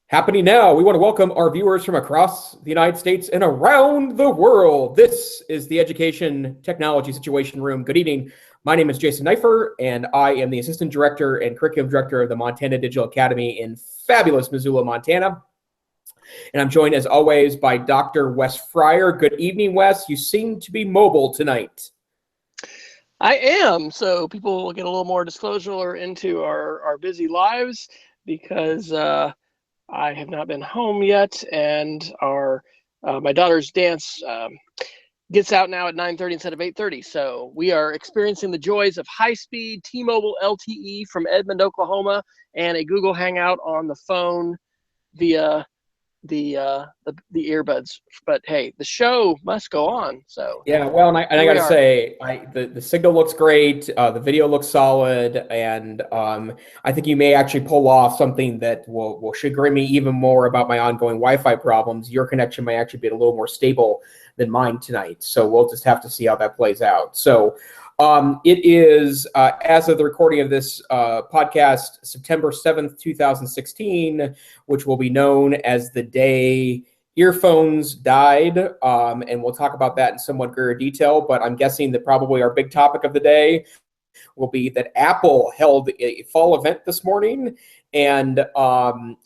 Happening now, we want to welcome our viewers from across the United States and around the world. This is the Education Technology Situation Room. Good evening. My name is Jason Neiffer, and I am the Assistant Director and Curriculum Director of the Montana Digital Academy in fabulous Missoula, Montana. And I'm joined, as always, by Dr. Wes Fryer. Good evening, Wes. You seem to be mobile tonight. I am, so people will get a little more disclosure into our busy lives because I have not been home yet, and my daughter's dance gets out now at 9:30 instead of 8:30. So we are experiencing the joys of high-speed T-Mobile LTE from Edmond, Oklahoma, and a Google Hangout on the phone via the earbuds. But hey, the show must go on. So yeah, well, and I got to say, the signal looks great, the video looks solid, and I think you may actually pull off something that will chagrin me even more about my ongoing Wi-Fi problems. Your connection may actually be a little more stable than mine tonight, so we'll just have to see how that plays out. So it is, as of the recording of this podcast, September 7th, 2016, which will be known as the day earphones died, and we'll talk about that in somewhat greater detail, but I'm guessing that probably our big topic of the day will be that Apple held a fall event this morning, and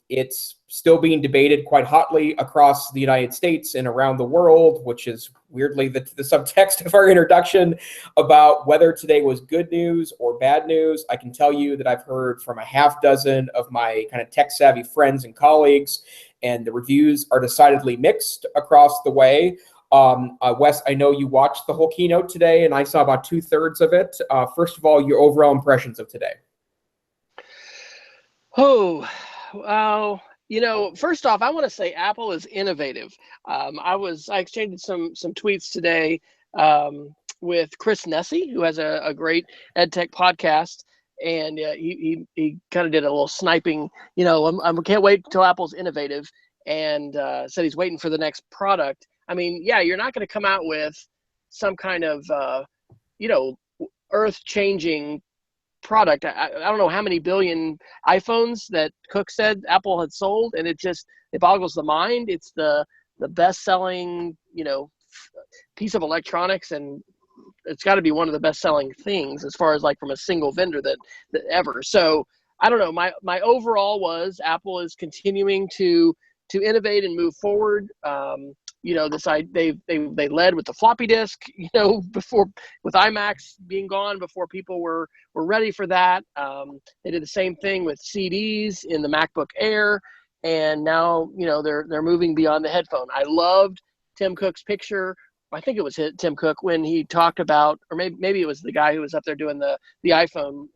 it's still being debated quite hotly across the United States and around the world, which is weirdly the subtext of our introduction about whether today was good news or bad news. I can tell you that I've heard from a half dozen of my kind of tech-savvy friends and colleagues, and the reviews are decidedly mixed across the way. Wes, I know you watched the whole keynote today, and I saw about 2/3 of it. First of all, your overall impressions of today. Oh, wow. First off, I want to say Apple is innovative. I exchanged some tweets today with Chris Nesi, who has a great EdTech podcast, and he kind of did a little sniping. I can't wait till Apple's innovative, and said he's waiting for the next product. I mean, yeah, you're not going to come out with some kind of earth-changing product. I don't know how many billion iPhones that Cook said Apple had sold, and it boggles the mind. It's the best-selling piece of electronics, and it's got to be one of the best-selling things as far as like from a single vendor that ever. So I don't know. My overall was Apple is continuing to innovate and move forward. They led with the floppy disk, before, with iMacs being gone before people were ready for that. They did the same thing with CDs in the MacBook Air, and now they're moving beyond the headphone. I loved Tim Cook's picture. I think it was Tim Cook when he talked about, or maybe it was the guy who was up there doing the iPhone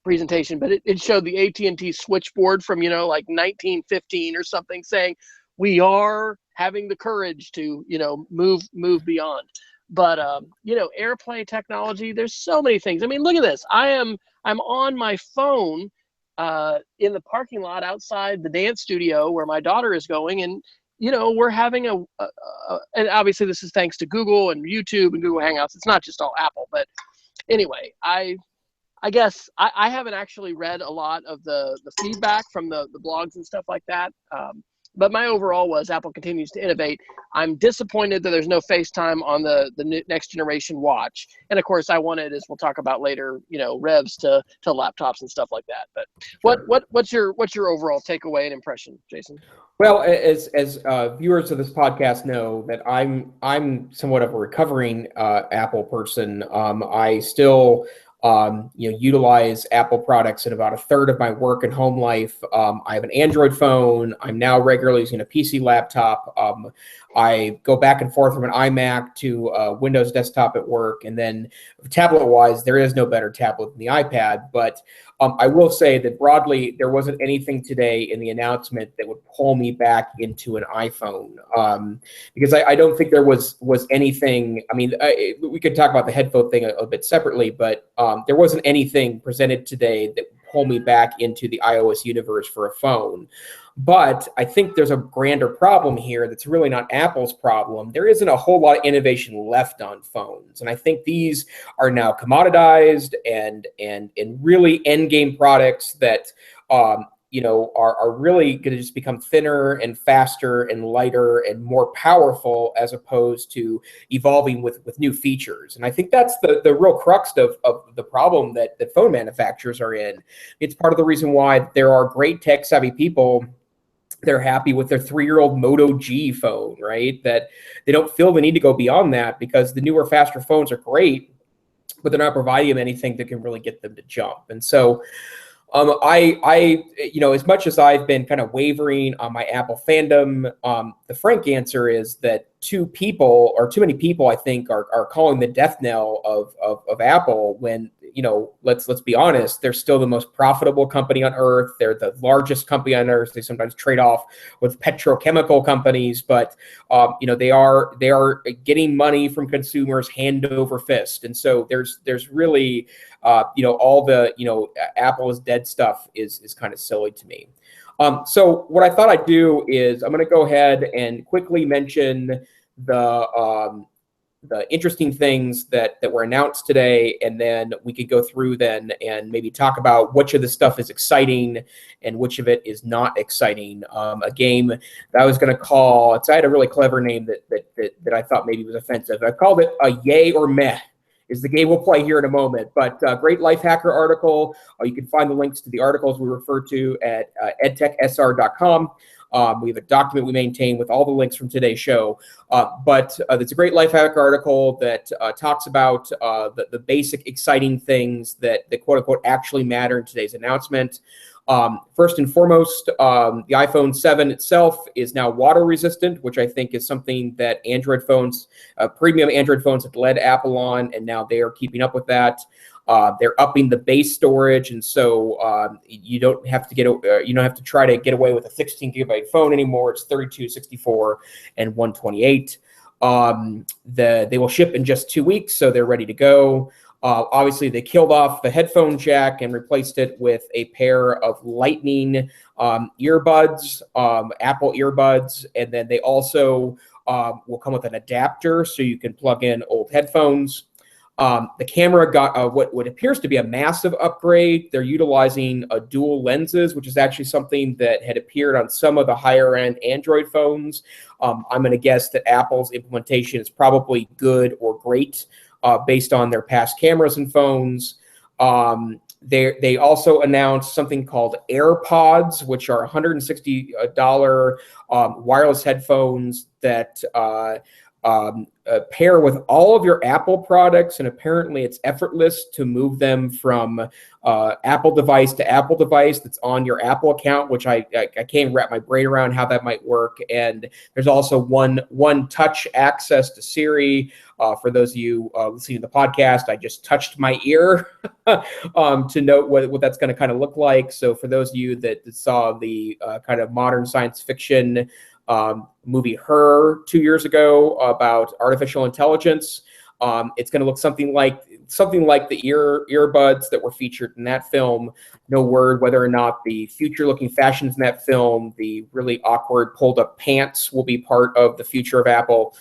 presentation, but it showed the AT&T switchboard from like 1915 or something, saying we are having the courage to move beyond. But AirPlay technology, there's so many things. I mean, look at this. I'm on my phone in the parking lot outside the dance studio where my daughter is going, and we're having and obviously this is thanks to Google and YouTube and Google Hangouts. It's not just all Apple, but anyway, I guess I haven't actually read a lot of the feedback from the blogs and stuff like that. But my overall was Apple continues to innovate. I'm disappointed that there's no FaceTime on the next generation watch. And of course I wanted, as we'll talk about later, revs to laptops and stuff like that. But Sure. what's your overall takeaway and impression, Jason? Well, as viewers of this podcast know, that I'm somewhat of a recovering Apple person. I still utilize Apple products in about 1/3 of my work and home life. I have an Android phone. I'm now regularly using a PC laptop. I go back and forth from an iMac to a Windows desktop at work. And then tablet-wise, there is no better tablet than the iPad. But I will say that broadly, there wasn't anything today in the announcement that would pull me back into an iPhone. Because I don't think there was anything. I mean, we could talk about the headphone thing a bit separately, but there wasn't anything presented today that pull me back into the iOS universe for a phone. But I think there's a grander problem here that's really not Apple's problem. There isn't a whole lot of innovation left on phones. And I think these are now commoditized and really end game products that are really going to just become thinner and faster and lighter and more powerful, as opposed to evolving with new features. And I think that's the real crux of the problem that phone manufacturers are in. It's part of the reason why there are great tech savvy people. They're happy with their 3-year-old Moto G phone, right? That they don't feel the need to go beyond that, because the newer, faster phones are great, but they're not providing them anything that can really get them to jump. And so as much as I've been kind of wavering on my Apple fandom, the frank answer is that too many people, I think, are calling the death knell of Apple, when, let's be honest, they're still the most profitable company on earth. They're the largest company on earth. They sometimes trade off with petrochemical companies, but they are getting money from consumers hand over fist. And so there's really all the Apple is dead stuff is kind of silly to me. So what I thought I'd do is I'm going to go ahead and quickly mention the interesting things that were announced today, and then we could go through then and maybe talk about which of the stuff is exciting and which of it is not exciting. A game that I was going to call, I had a really clever name that I thought maybe was offensive. I called it a yay or meh. Is the game we'll play here in a moment. But great Lifehacker article. You can find the links to the articles we refer to at edtechsr.com. We have a document we maintain with all the links from today's show. But it's a great Lifehacker article that talks about the basic exciting things that quote unquote actually matter in today's announcement. First and foremost, the iPhone 7 itself is now water resistant, which I think is something that Android phones, premium Android phones, have led Apple on, and now they are keeping up with that. They're upping the base storage, and so you don't have to try to get away with a 16 gigabyte phone anymore. It's 32, 64, and 128. They will ship in just 2 weeks, so they're ready to go. Obviously, they killed off the headphone jack and replaced it with a pair of Lightning earbuds, Apple earbuds, and then they also will come with an adapter so you can plug in old headphones. The camera got what appears to be a massive upgrade. They're utilizing dual lenses, which is actually something that had appeared on some of the higher-end Android phones. I'm going to guess that Apple's implementation is probably good or great, based on their past cameras and phones. They also announced something called AirPods, which are $160 wireless headphones that pair with all of your Apple products, and apparently it's effortless to move them from Apple device to Apple device that's on your Apple account, which I can't wrap my brain around how that might work. And there's also one touch access to Siri. For those of you listening to the podcast, I just touched my ear to note what that's going to kind of look like. So for those of you that saw the kind of modern science fiction movie Her 2 years ago about artificial intelligence, it's going to look something like the earbuds that were featured in that film. No word whether or not the future-looking fashions in that film, the really awkward pulled-up pants, will be part of the future of Apple.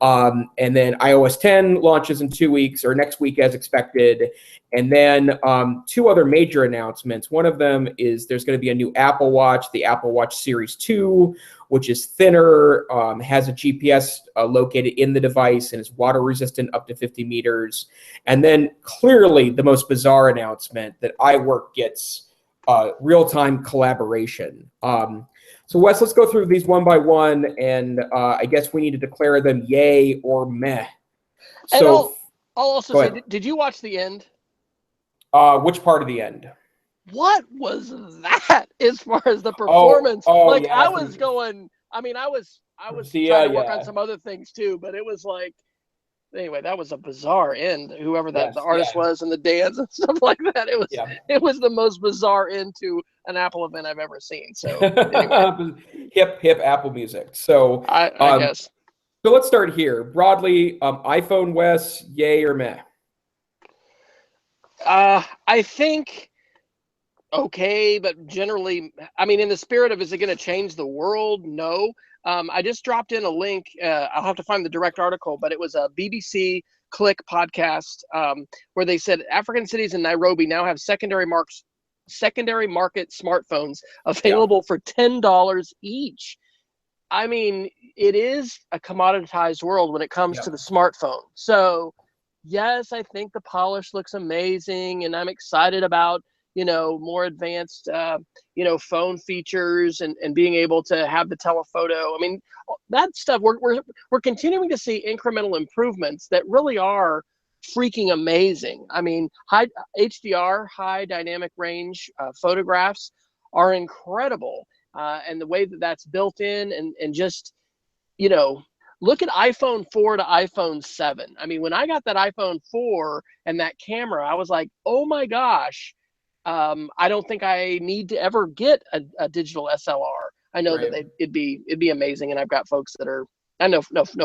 And then iOS 10 launches in 2 weeks, or next week as expected. And then two other major announcements. One of them is there's going to be a new Apple Watch, the Apple Watch Series 2, which is thinner, has a GPS located in the device, and is water resistant up to 50 meters. And then clearly the most bizarre announcement that iWork gets real-time collaboration. So Wes, let's go through these one by one, and I guess we need to declare them yay or meh. So I'll also say, did you watch the end? Which part of the end? What was that as far as the performance? Yeah, I was going. I mean, I was trying to work on some other things too, but it was like, anyway, that was a bizarre end. Whoever the artist was, and the dance and stuff like that. It was the most bizarre end to an Apple event I've ever seen. So anyway. hip Apple music. So I guess. So let's start here. Broadly, iPhone, Wes, yay or meh? I think okay, but generally, I mean, in the spirit of, is it going to change the world? No. I just dropped in a link. I'll have to find the direct article, but it was a BBC Click podcast where they said African cities in Nairobi now have secondary marks secondary market smartphones available for $10 each. I mean, it is a commoditized world when it comes to the smartphone. So yes, I think the polish looks amazing, and I'm excited about, more advanced, phone features and being able to have the telephoto. I mean, that stuff, we're continuing to see incremental improvements that really are freaking amazing. I mean, high HDR, high dynamic range photographs are incredible. And the way that that's built in, and just, look at iPhone 4 to iPhone 7. I mean, when I got that iPhone 4 and that camera, I was like, oh my gosh, I don't think I need to ever get a digital SLR. I know that it'd be amazing, and I've got folks that are, I know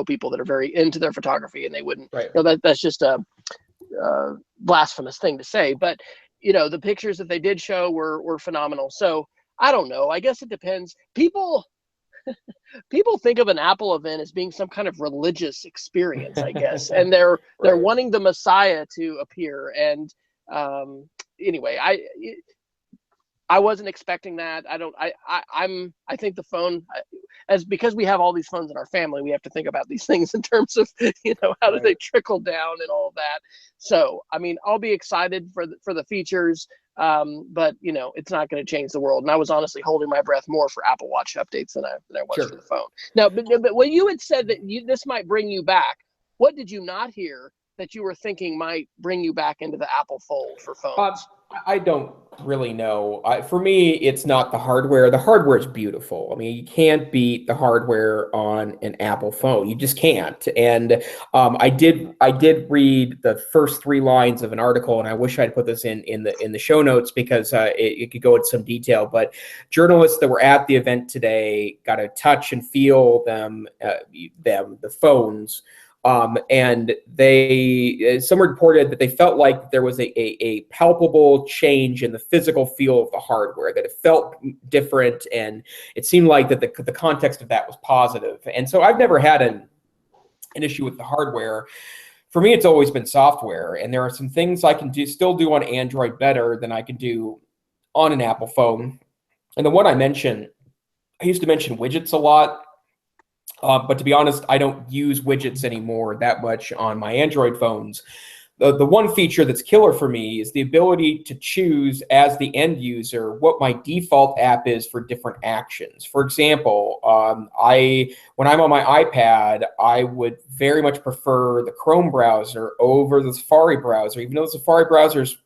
people that are very into their photography, and they wouldn't. That's just a blasphemous thing to say, but the pictures that they did show were phenomenal. So I don't know. I guess it depends. People think of an Apple event as being some kind of religious experience, I guess, and they're wanting the Messiah to appear. And anyway, I wasn't expecting that. I think the phone, because we have all these phones in our family, we have to think about these things in terms of, how do they trickle down and all of that. So, I mean, I'll be excited for the features, but it's not going to change the world. And I was honestly holding my breath more for Apple Watch updates than I was for the phone. Now, but when you had said that this might bring you back, what did you not hear that you were thinking might bring you back into the Apple fold for phones? I don't really know. For me, it's not the hardware. The hardware is beautiful. I mean, you can't beat the hardware on an Apple phone. You just can't. And I did read the first 3 lines of an article, and I wish I'd put this in the show notes, because it could go into some detail. But journalists that were at the event today got to touch and feel the phones. And someone reported that they felt like there was a palpable change in the physical feel of the hardware, that it felt different, and it seemed like that the context of that was positive. And so I've never had an issue with the hardware. For me, it's always been software, and there are some things I can still do on Android better than I can do on an Apple phone. And the one I used to mention widgets a lot. But to be honest, I don't use widgets anymore that much on my Android phones. The one feature that's killer for me is the ability to choose as the end user what my default app is for different actions. For example, when I'm on my iPad, I would very much prefer the Chrome browser over the Safari browser, even though the Safari browser is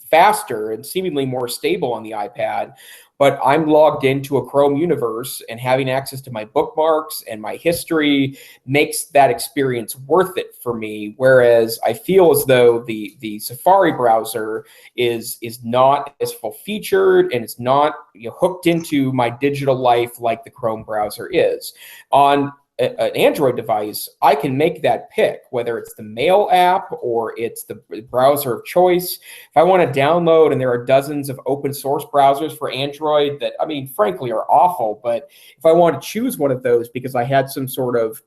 faster and seemingly more stable on the iPad. But I'm logged into a Chrome universe, and having access to my bookmarks and my history makes that experience worth it for me. Whereas I feel as though the Safari browser is not as full featured, and it's not hooked into my digital life like the Chrome browser is. On an Android device, I can make that pick, whether it's the Mail app or it's the browser of choice. If I want to download, and there are dozens of open source browsers for Android that, I mean, frankly, are awful, but if I want to choose one of those because I had some sort of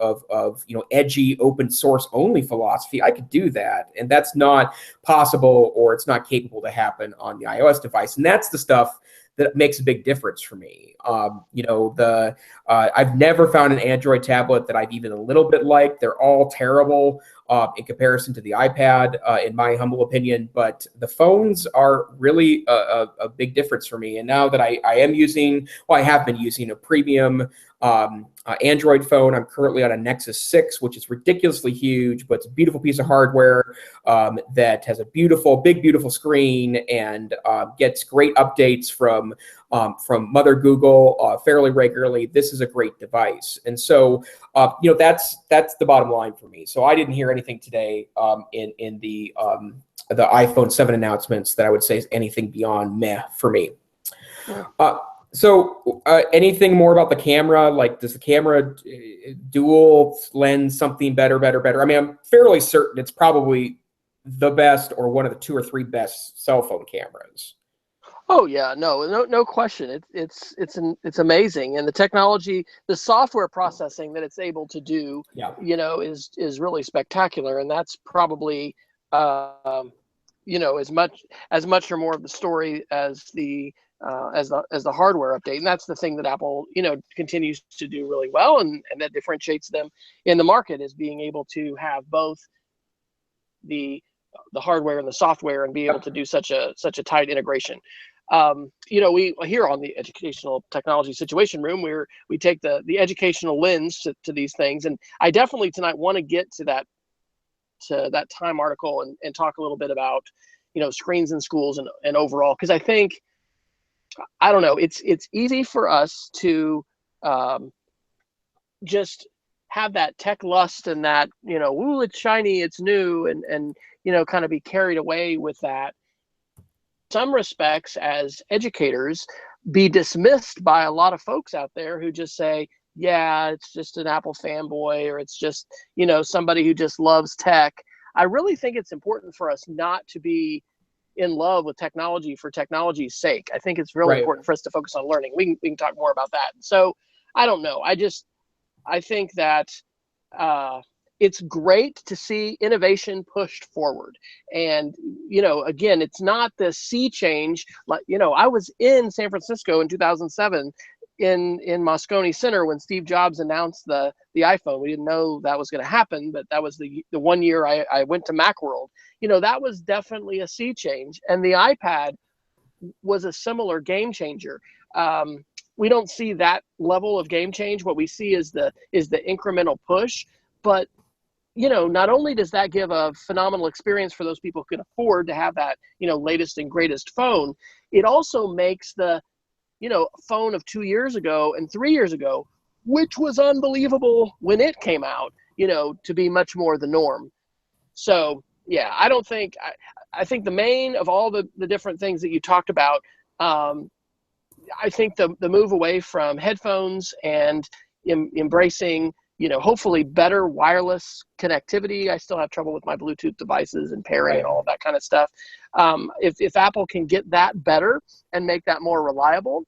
edgy open source only philosophy, I could do that. And that's not possible, or it's not capable to happen on the iOS device. And that's the stuff that makes a big difference for me. I've never found an Android tablet that I've even a little bit liked. They're all terrible in comparison to the iPad, in my humble opinion. But the phones are really a big difference for me. And now that I have been using a premium Android phone. I'm currently on a Nexus 6, which is ridiculously huge, but it's a beautiful piece of hardware that has a big, beautiful screen, and gets great updates from Mother Google fairly regularly. This is a great device. And so, that's the bottom line for me. So I didn't hear anything today in the iPhone 7 announcements that I would say is anything beyond meh for me. So anything more about the camera? Like, does the camera dual lens something better? I mean, I'm fairly certain it's probably the best, or one of the 2 or 3 best cell phone cameras. Oh yeah, no question. It's amazing, and the technology, the software processing that it's able to do, is really spectacular, and that's probably as much or more of the story as the hardware update. And that's the thing that Apple, continues to do really well, and that differentiates them in the market, is being able to have both the hardware and the software and be able to do such a tight integration. We here on the Educational Technology Situation Room, we take the educational lens to these things, and I definitely tonight want to get to that Time article and talk a little bit about screens in schools and overall, because I think, I don't know, it's easy for us to just have that tech lust and that ooh, it's shiny, it's new, and kind of be carried away with that. Some respects, as educators, be dismissed by a lot of folks out there who just say, yeah, it's just an Apple fanboy, or it's just somebody who just loves tech. I really think it's important for us not to be in love with technology for technology's sake. I think it's really important for us to focus on learning. We can talk more about that. So I don't know. I think that it's great to see innovation pushed forward. And, again, it's not the sea change. Like, I was in San Francisco in 2007 in Moscone Center when Steve Jobs announced the iPhone. We didn't know that was going to happen, but that was the 1 year I went to Macworld. That was definitely a sea change. And the iPad was a similar game changer. We don't see that level of game change. What we see is the incremental push. But not only does that give a phenomenal experience for those people who can afford to have that latest and greatest phone, it also makes the phone of 2 years ago and 3 years ago, which was unbelievable when it came out, to be much more the norm. So yeah, I think the main of all the different things that you talked about, I think the move away from headphones and embracing hopefully better wireless connectivity. I still have trouble with my Bluetooth devices and pairing and all of that kind of stuff. If Apple can get that better and make that more reliable,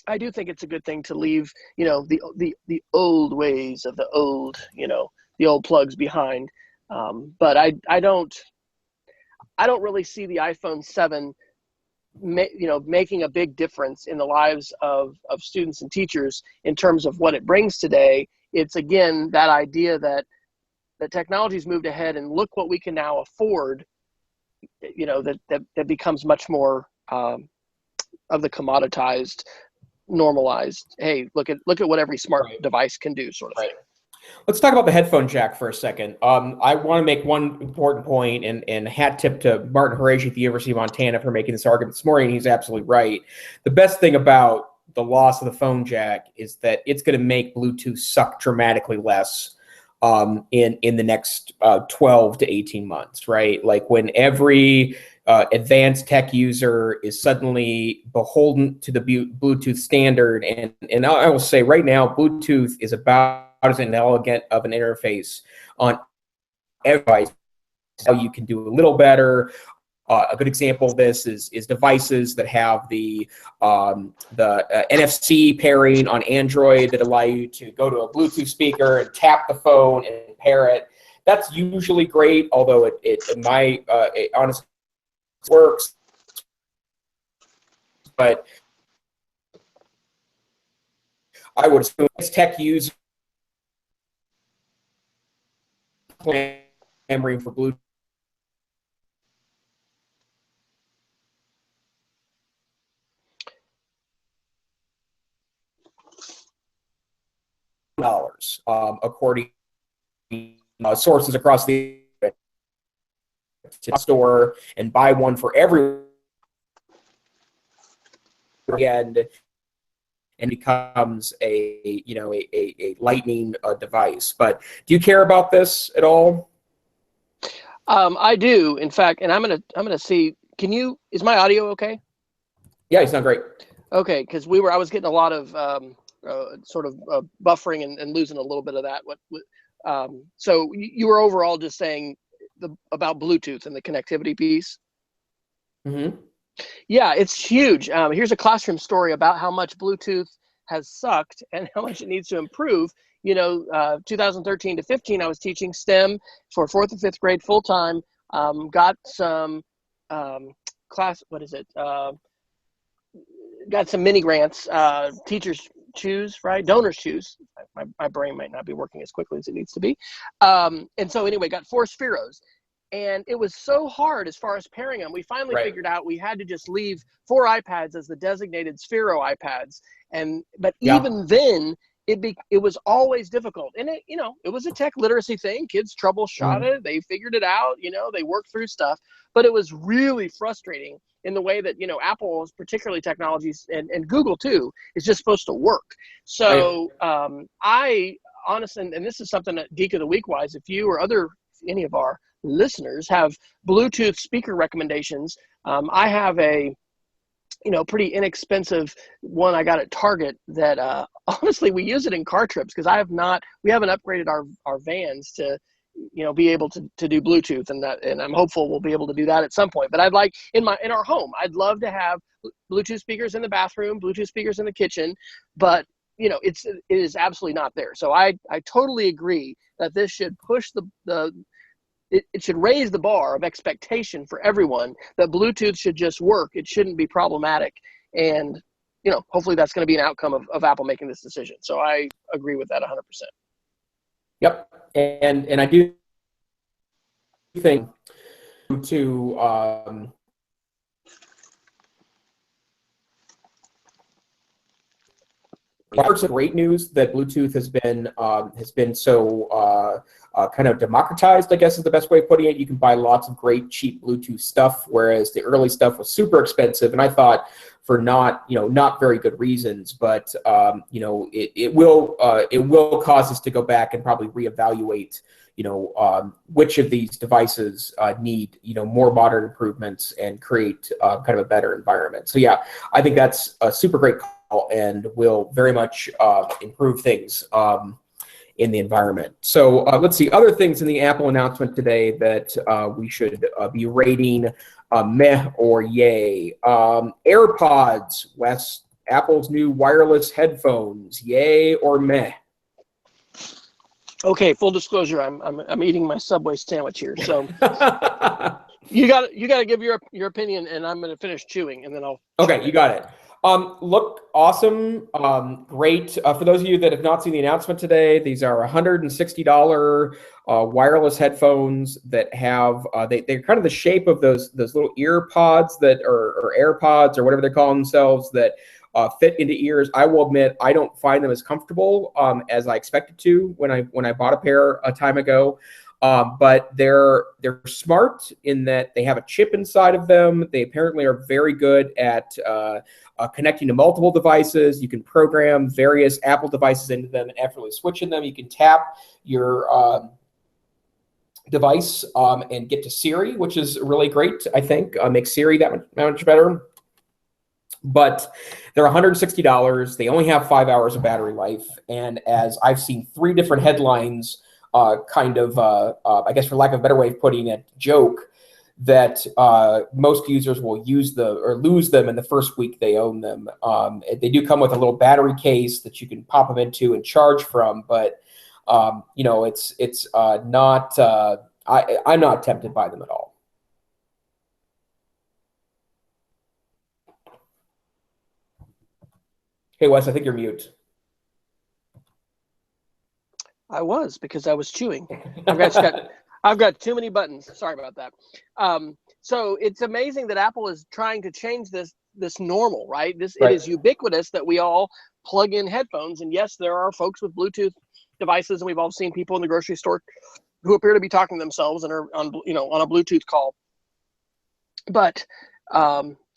I do think it's a good thing to leave, the old ways of the old plugs behind. But I don't really see the iPhone 7 making a big difference in the lives of students and teachers in terms of what it brings today. It's, again, that idea that the technology's moved ahead, and look what we can now afford, that becomes much more of the commoditized, normalized, hey, look at what every smart device can do, sort of thing. Let's talk about the headphone jack for a second. I want to make one important point, and hat tip to Martin Horaci at the University of Montana for making this argument this morning. He's absolutely right. The best thing about the loss of the phone jack is that it's going to make Bluetooth suck dramatically less in the next 12 to 18 months, right? Like when every advanced tech user is suddenly beholden to the Bluetooth standard. And I will say right now, Bluetooth is about as inelegant of an interface on every device. How you can do a little better. A good example of this is devices that have the NFC pairing on Android that allow you to go to a Bluetooth speaker and tap the phone and pair it. That's usually great, although it honestly works. But I would assume tech users clamoring for Bluetooth. According to sources across the store, and buy one for every and becomes a lightning device. But do you care about this at all? I do, in fact, and I'm gonna see. Is my audio okay? Yeah, you sound great. Okay, because I was getting a lot of buffering and losing a little bit of that. So you were overall just saying about Bluetooth and the connectivity piece. Mm-hmm. Yeah, it's huge. Here's a classroom story about how much Bluetooth has sucked and how much it needs to improve. 2013 to 15, I was teaching STEM for 4th and 5th grade full time. got some got some mini grants, teachers choose, right? Donors choose. My brain might not be working as quickly as it needs to be. And so anyway, got 4 Spheros. And it was so hard as far as pairing them. We finally figured out we had to just leave 4 iPads as the designated Sphero iPads. But even then, it was always difficult. And it was a tech literacy thing. Kids troubleshot it. They figured it out. They worked through stuff. But it was really frustrating in the way that, Apple's particularly technologies and Google too is just supposed to work. So I honestly, and this is something that Geek of the Week wise, if you or any of our listeners have Bluetooth speaker recommendations, I have a pretty inexpensive one I got at Target that honestly we use it in car trips because we haven't upgraded our vans to be able to do Bluetooth, and I'm hopeful we'll be able to do that at some point. But I'd like in our home, I'd love to have Bluetooth speakers in the bathroom, Bluetooth speakers in the kitchen, but it is absolutely not there. So I totally agree that this should push it should raise the bar of expectation for everyone that Bluetooth should just work. It shouldn't be problematic. And, hopefully that's going to be an outcome of Apple making this decision. So I agree with that 100%. Yep. And I do think to it's great news that Bluetooth has been so kind of democratized, I guess is the best way of putting it. You can buy lots of great cheap Bluetooth stuff, whereas the early stuff was super expensive. And I thought for not very good reasons, but it will cause us to go back and probably reevaluate which of these devices need more modern improvements and create kind of a better environment. So yeah, I think that's a super great call and will very much improve things in the environment. So let's see, other things in the Apple announcement today that we should be rating meh or yay. AirPods, Wes, Apple's new wireless headphones, yay or meh? Okay, full disclosure, I'm eating my Subway sandwich here, so you got to give your opinion, and I'm going to finish chewing, and then I'll. Okay, you got it. Look awesome, great. For those of you that have not seen the announcement today, these are $160 wireless headphones that have they're kind of the shape of those little ear pods or AirPods or whatever they call themselves that fit into ears. I will admit I don't find them as comfortable as I expected to when I bought a pair a time ago. But they're smart in that they have a chip inside of them. They apparently are very good at connecting to multiple devices. You can program various Apple devices into them and effortlessly switch in them. You can tap your device and get to Siri, which is really great, I think. Makes Siri that much better. But they're $160. They only have 5 hours of battery life. And as I've seen 3 different headlines I guess for lack of a better way of putting it, joke that most users will use lose them in the first week they own them. They do come with a little battery case that you can pop them into and charge from, but it's not. I'm not tempted by them at all. Hey Wes, I think you're mute. I was, because I was chewing. I've got too many buttons. Sorry about that. So it's amazing that Apple is trying to change this normal, right? It is ubiquitous that we all plug in headphones. And yes, there are folks with Bluetooth devices, and we've all seen people in the grocery store who appear to be talking to themselves and are on a Bluetooth call. But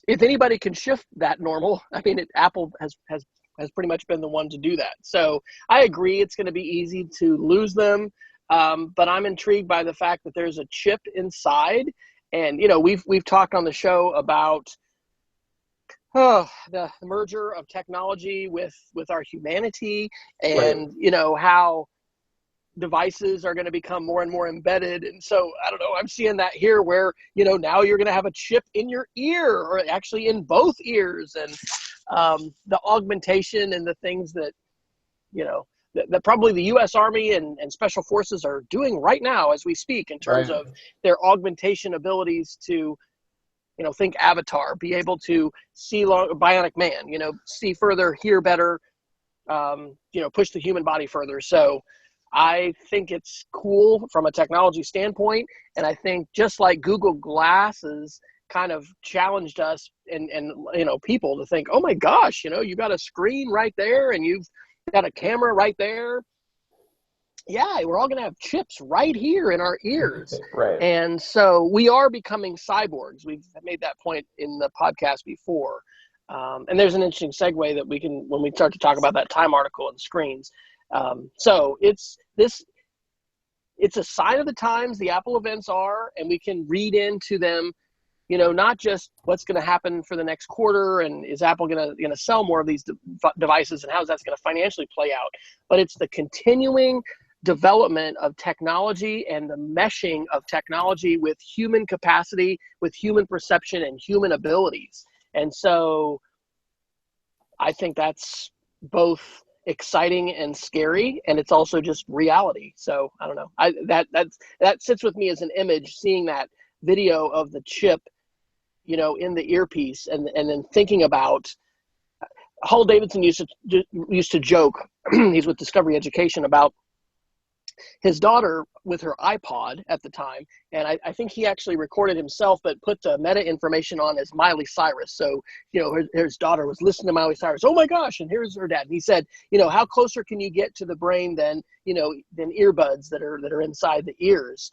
if anybody can shift that normal, I mean, Apple has pretty much been the one to do that. So I agree it's going to be easy to lose them, but I'm intrigued by the fact that there's a chip inside. And, we've talked on the show about the merger of technology with our humanity and, how devices are going to become more and more embedded. And so, I don't know, I'm seeing that here where, now you're going to have a chip in your ear or actually in both ears. And the augmentation and the things that, that probably the U.S. Army and Special Forces are doing right now as we speak in terms of their augmentation abilities to, think Avatar, be able to see bionic man, see further, hear better, push the human body further. So I think it's cool from a technology standpoint. And I think just like Google Glasses kind of challenged us and people to think, oh my gosh, you got a screen right there and you've got a camera right there. Yeah, we're all going to have chips right here in our ears. Right. And so we are becoming cyborgs. We've made that point in the podcast before. And there's an interesting segue that we can, when we start to talk about that Time article and screens. So it's a sign of the times, the Apple events are, and we can read into them, not just what's going to happen for the next quarter and is Apple going to sell more of these devices and how's that's going to financially play out, but it's the continuing development of technology and the meshing of technology with human capacity, with human perception and human abilities. And so I think that's both exciting and scary, and it's also just reality. So I don't know. That sits with me as an image, seeing that video of the chip, in the earpiece, and then thinking about Hull Davidson used to joke. He's with Discovery Education, about his daughter with her iPod at the time, and I think he actually recorded himself, but put the meta information on as Miley Cyrus. So, his daughter was listening to Miley Cyrus. Oh my gosh! And here's her dad. And he said, how closer can you get to the brain than earbuds that are inside the ears?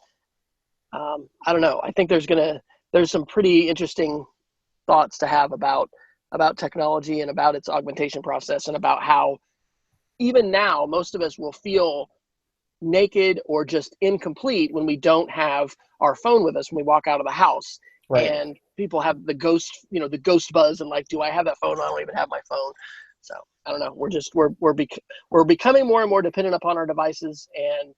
I don't know. I think there's some pretty interesting thoughts to have about technology and about its augmentation process, and about how even now most of us will feel naked or just incomplete when we don't have our phone with us when we walk out of the house. Right. And people have the ghost buzz and like, do I have that phone? I don't even have my phone. So I don't know. We're becoming more and more dependent upon our devices, and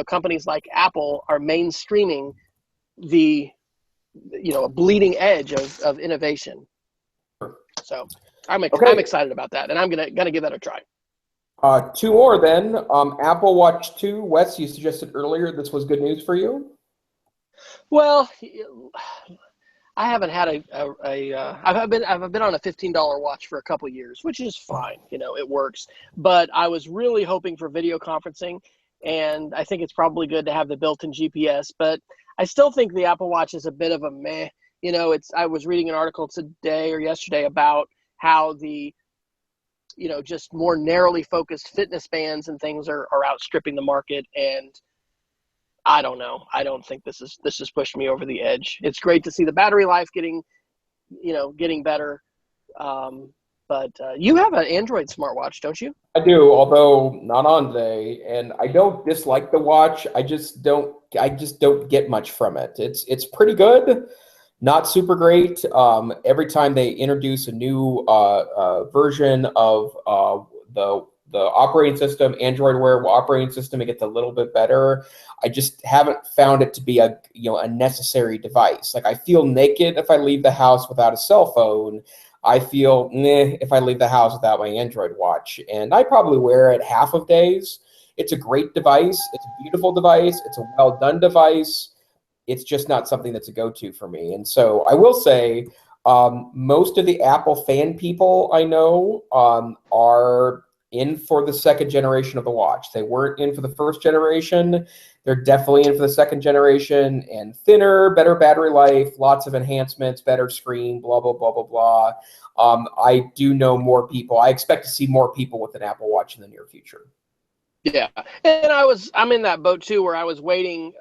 companies like Apple are mainstreaming a bleeding edge of innovation. So I'm excited about that, and I'm gonna give that a try. Two more then. Apple Watch 2. Wes, you suggested earlier this was good news for you. Well, I haven't had I've been on a $15 watch for a couple of years, which is fine. It works. But I was really hoping for video conferencing, and I think it's probably good to have the built-in GPS. But I still think the Apple Watch is a bit of a meh. I was reading an article today or yesterday about how the just more narrowly focused fitness bands and things are outstripping the market. And I don't know. I don't think this has pushed me over the edge. It's great to see the battery life getting better. But you have an Android smartwatch, don't you? I do, although not on today. And I don't dislike the watch. I just don't get much from it. It's pretty good. Not super great. Every time they introduce a new version of the operating system, Android Wear operating system, it gets a little bit better. I just haven't found it to be a necessary device. Like, I feel naked if I leave the house without a cell phone. I feel if I leave the house without my Android watch. And I probably wear it half of days. It's a great device. It's a beautiful device. It's a well done device. It's just not something that's a go-to for me. And so I will say most of the Apple fan people I know are in for the second generation of the watch. They weren't in for the first generation. They're definitely in for the second generation, and thinner, better battery life, lots of enhancements, better screen, blah, blah, blah, blah, blah. I do know more people. I expect to see more people with an Apple Watch in the near future. Yeah. And I'm in that boat too, where I was waiting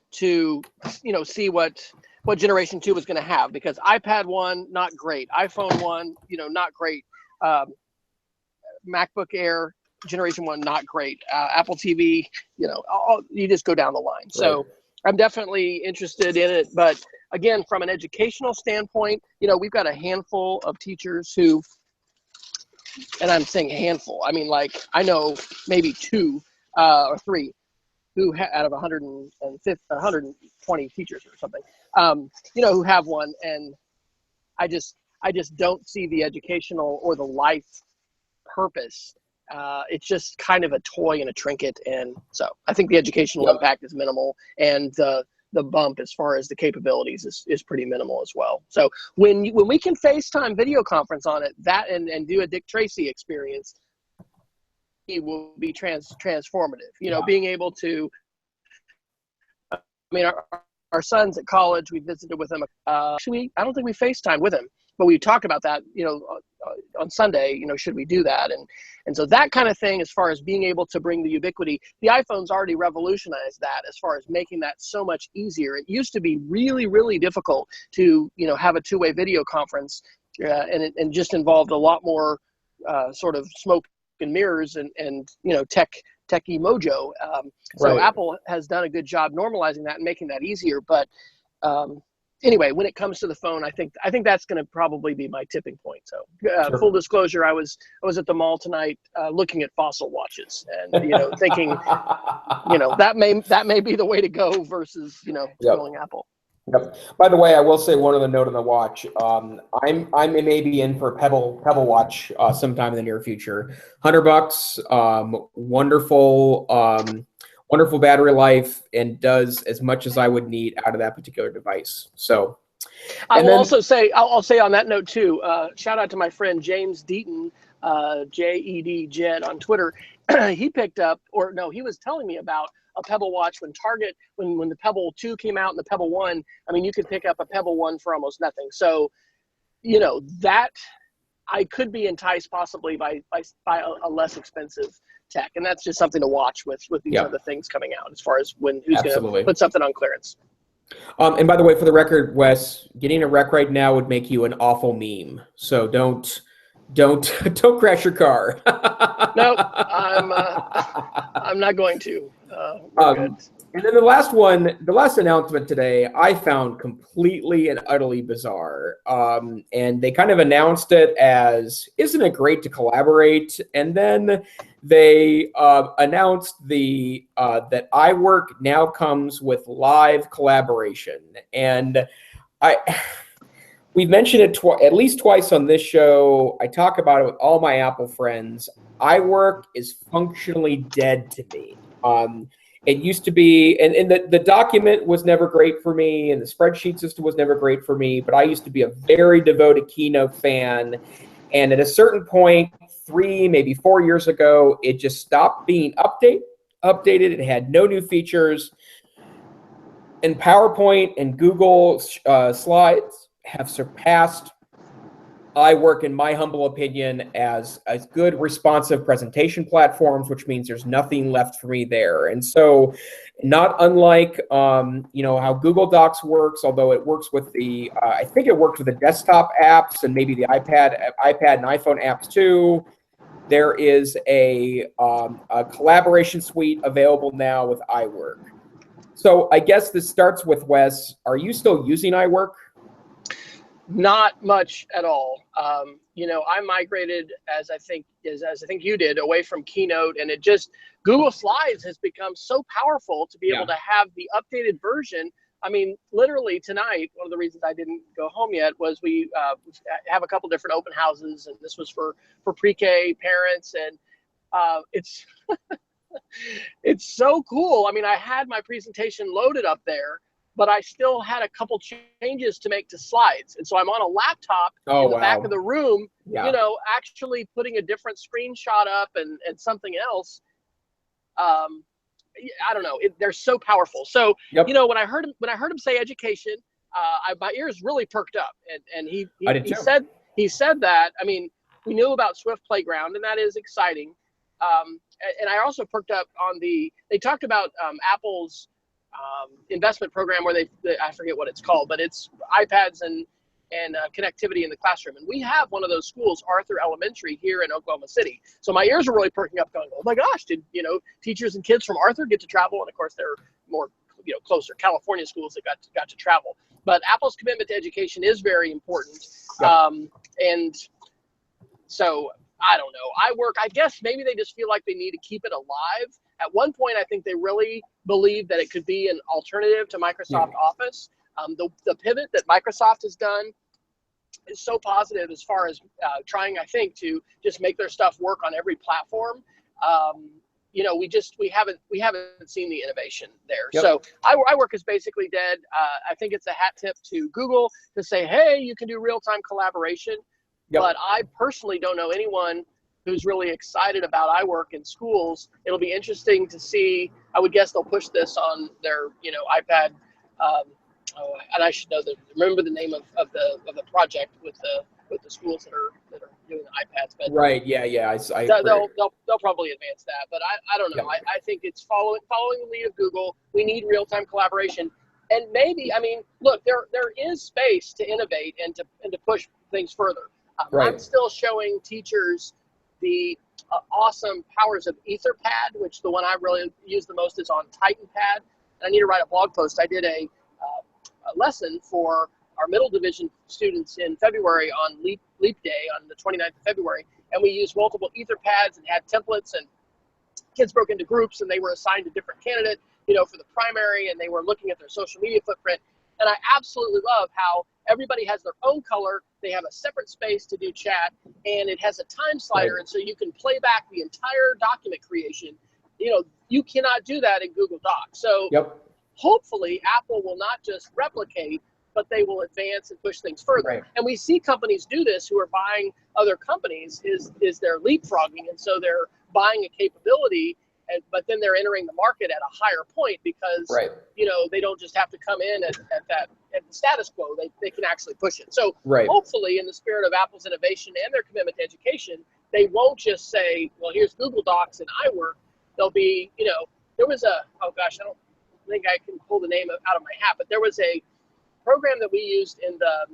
to see what generation 2 was going to have, because iPad 1 not great, iPhone 1 not great, MacBook Air generation 1 not great, Apple TV, you just go down the line. Right. So I'm definitely interested in it, but again, from an educational standpoint, we've got a handful of teachers who, and I'm saying handful, I mean, like, I know maybe 2 or 3 who out of 120 teachers or something, who have one. And I just don't see the educational or the life purpose it's just kind of a toy and a trinket. And so I think the educational impact is minimal, and the bump as far as the capabilities is pretty minimal as well. So when we can FaceTime video conference on it, that and do a Dick Tracy experience, it will be transformative. You know, being able to, I mean, our son's at college. We visited with him. Actually, I don't think we FaceTime with him, but we talked about that, you know, on Sunday, you know, should we do that? And so that kind of thing, as far as being able to bring the ubiquity, the iPhone's already revolutionized that as far as making that so much easier. It used to be really, really difficult to, you know, have a two-way video conference, and it just involved a lot more sort of smoke and mirrors and you know, techie mojo. So Apple has done a good job normalizing that and making that easier. But anyway, when it comes to the phone, I think that's going to probably be my tipping point. So full disclosure, I was at the mall tonight looking at Fossil watches, and you know, thinking, you know, that may be the way to go versus, you know, going Apple. Yep. By the way, I will say one other note on the watch. I may be in for a Pebble watch sometime in the near future. $100, wonderful battery life, and does as much as I would need out of that particular device. So, I'll say on that note too. Shout out to my friend James Deaton, JED Jed on Twitter. He picked up, or no, he was telling me about a Pebble watch when when the Pebble 2 came out and the Pebble 1. I mean, you could pick up a Pebble 1 for almost nothing. So, you know, that I could be enticed possibly by a less expensive tech, and that's just something to watch with these other things coming out as far as who's going to put something on clearance. And by the way, for the record, Wes, getting a wreck right now would make you an awful meme. So don't crash your car. Nope, I'm not going to. We're good. And then the last announcement today, I found completely and utterly bizarre. And they kind of announced it as, isn't it great to collaborate? And then they announced that iWork now comes with live collaboration. And we've mentioned it at least twice on this show. I talk about it with all my Apple friends. iWork is functionally dead to me. It used to be, and the document was never great for me, and the spreadsheet system was never great for me, but I used to be a very devoted Keynote fan. And at a certain point, 3, maybe 4 years ago, it just stopped being updated. It had no new features. And PowerPoint and Google Slides have surpassed iWork, in my humble opinion, as good responsive presentation platforms, which means there's nothing left for me there. And so, not unlike you know, how Google Docs works, although it works with the I think it worked with the desktop apps and maybe the iPad and iPhone apps too. There is a collaboration suite available now with iWork. So I guess this starts with Wes. Are you still using iWork? Not much at all. You know, I migrated, as I think you did, away from Keynote, and Google Slides has become so powerful to be able to have the updated version. I mean, literally tonight, one of the reasons I didn't go home yet was we have a couple different open houses, and this was for pre-K parents, and it's it's so cool. I mean, I had my presentation loaded up there, but I still had a couple changes to make to slides. And so I'm on a laptop in the back of the room, you know, actually putting a different screenshot up and something else. I don't know. They're so powerful. So, you know, when I heard him say education, my ears really perked up. And he said that. I mean, we knew about Swift Playground, and that is exciting. And I also perked up on they talked about Apple's investment program where I forget what it's called, but it's iPads and connectivity in the classroom. And we have one of those schools, Arthur Elementary, here in Oklahoma City. So my ears were really perking up going, oh my gosh, did, you know, teachers and kids from Arthur get to travel? And of course they're more, you know, closer California schools that got to travel. But Apple's commitment to education is very important. And so I don't know. I guess maybe they just feel like they need to keep it alive. At one point, I think they really believed that it could be an alternative to Microsoft Office. The pivot that Microsoft has done is so positive as far as trying, I think, to just make their stuff work on every platform. You know, we haven't seen the innovation there. Yep. So iWork is basically dead. I think it's a hat tip to Google to say, hey, you can do real-time collaboration. Yep. But I personally don't know anyone who's really excited about iWork in schools. It'll be interesting to see. I would guess they'll push this on their, you know, iPad. And I should remember the name of the project with the schools that are doing the iPads. But right, yeah. They'll probably advance that. But I don't know. Yep. I think it's following the lead of Google. We need real-time collaboration. And maybe, I mean, look, there is space to innovate and to push things further. Right. I'm still showing teachers the awesome powers of Etherpad, which the one I really use the most is on TitanPad. And I need to write a blog post. I did a lesson for our middle division students in February on Leap Day on the 29th of February. And we used multiple Etherpads and had templates, and kids broke into groups and they were assigned a different candidate, you know, for the primary, and they were looking at their social media footprint. And I absolutely love how everybody has their own color. They have a separate space to do chat, and it has a time slider. Right. And so you can play back the entire document creation. You know, you cannot do that in Google Docs. So hopefully Apple will not just replicate, but they will advance and push things further. Right. And we see companies do this who are buying other companies is they're leapfrogging. And so they're buying a capability, but then they're entering the market at a higher point because, you know, they don't just have to come in at the status quo. They can actually push it. So hopefully in the spirit of Apple's innovation and their commitment to education, they won't just say, well, here's Google Docs and iWork. They'll be, you know, there was oh gosh, I don't think I can pull the name out of my hat, but there was a program that we used in the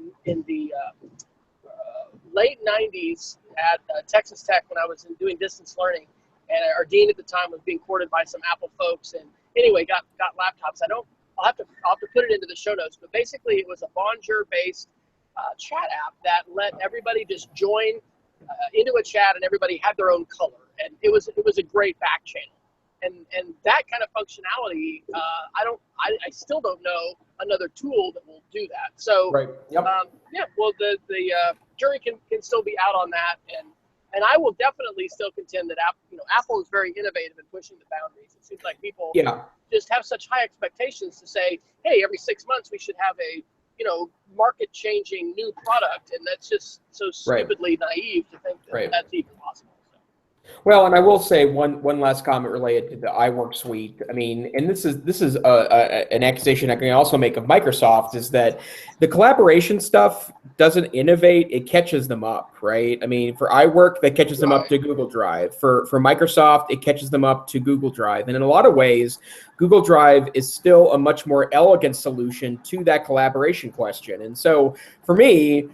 late 90s at Texas Tech when I was doing distance learning. And our dean at the time was being courted by some Apple folks, and anyway, got laptops. I'll have to put it into the show notes, but basically it was a Bonjour-based chat app that let everybody just join into a chat, and everybody had their own color, and it was a great back channel, and that kind of functionality. I still don't know another tool that will do that. So well, the jury can still be out on that, and I will definitely still contend that Apple is very innovative in pushing the boundaries. It seems like people just have such high expectations to say, hey, every 6 months we should have a market-changing new product, and that's just so stupidly naive to think that that's even possible. Well, and I will say one last comment related to the iWork suite. I mean, and this is an accusation I can also make of Microsoft, is that the collaboration stuff doesn't innovate; it catches them up, right? I mean, for iWork, that catches them up to Google Drive. For Microsoft, it catches them up to Google Drive. And in a lot of ways, Google Drive is still a much more elegant solution to that collaboration question. And so, for me,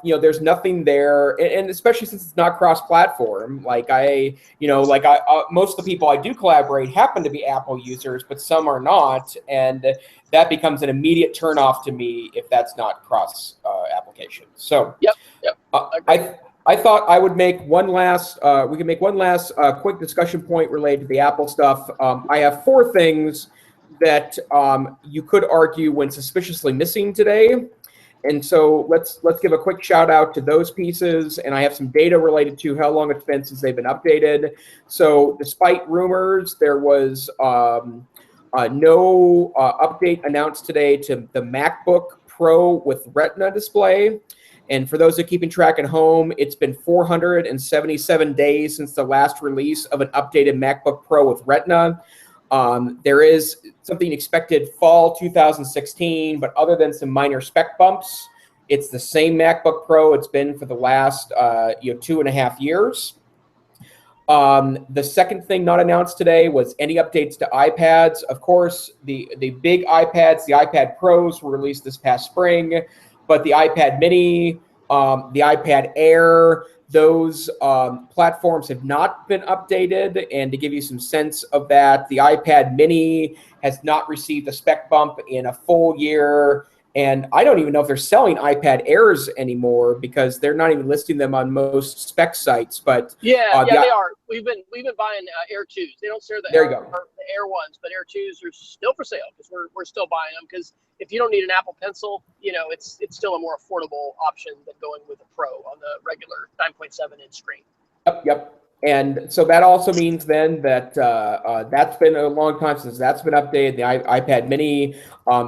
there's nothing there, and especially since it's not cross-platform. Most of the people I do collaborate happen to be Apple users, but some are not, and that becomes an immediate turnoff to me if that's not cross application. So, I thought I would make one last. We can make one last quick discussion point related to the Apple stuff. I have 4 things that you could argue went suspiciously missing today. And so let's give a quick shout out to those pieces. And I have some data related to how long it's been since they've been updated. So despite rumors, there was no update announced today to the MacBook Pro with Retina display. And for those that are keeping track at home, it's been 477 days since the last release of an updated MacBook Pro with Retina. There is something expected fall 2016, but other than some minor spec bumps, it's the same MacBook Pro it's been for the last 2.5 years. The second thing not announced today was any updates to iPads. Of course, the big iPads, the iPad Pros, were released this past spring, but the iPad Mini, the iPad Air, those platforms have not been updated. And to give you some sense of that, the iPad Mini has not received a spec bump in a full year. And I don't even know if they're selling iPad Airs anymore because they're not even listing them on most spec sites. But yeah, they are. We've been buying Air 2s. They don't sell the there you go. the Air 1s, but Air 2s are still for sale because we're still buying them, because if you don't need an Apple Pencil, it's still a more affordable option than going with a Pro on the regular 9.7-inch screen. Yep. And so that also means then that that's been a long time since that's been updated. The iPad Mini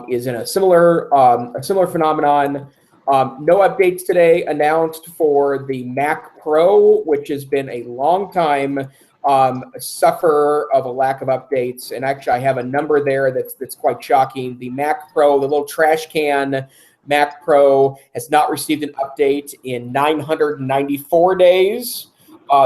is in a similar phenomenon. No updates today announced for the Mac Pro, which has been a long time sufferer of a lack of updates. And actually, I have a number there that's quite shocking. The Mac Pro, the little trash can Mac Pro, has not received an update in 994 days.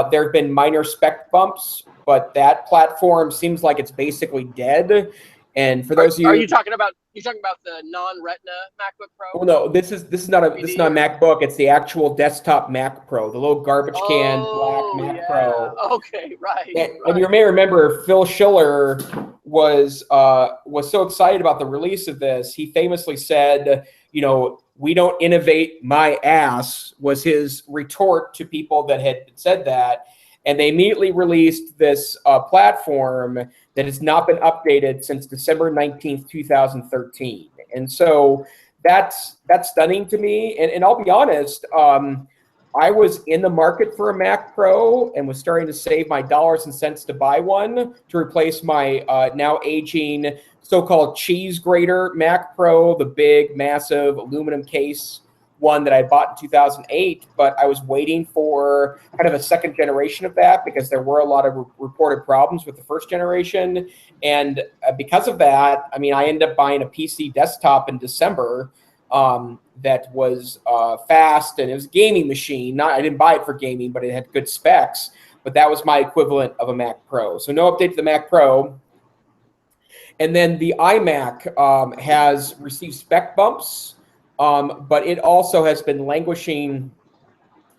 There have been minor spec bumps, but that platform seems like it's basically dead. And for those of you, are you talking about the non-Retina MacBook Pro? Well, no, this is not a MacBook. It's the actual desktop Mac Pro, the little garbage can black Mac Pro. Okay, right. And you may remember Phil Schiller was so excited about the release of this. He famously said, "We don't innovate my ass," was his retort to people that had said that. And they immediately released this platform that has not been updated since December 19th, 2013. And so that's stunning to me. And I'll be honest, I was in the market for a Mac Pro and was starting to save my dollars and cents to buy one to replace my now aging so-called cheese grater Mac Pro, the big, massive aluminum case one that I bought in 2008, but I was waiting for kind of a second generation of that because there were a lot of reported problems with the first generation. And because of that, I ended up buying a PC desktop in December that was fast, and it was a gaming machine. I didn't buy it for gaming, but it had good specs. But that was my equivalent of a Mac Pro. So no update to the Mac Pro. And then the iMac has received spec bumps. But it also has been languishing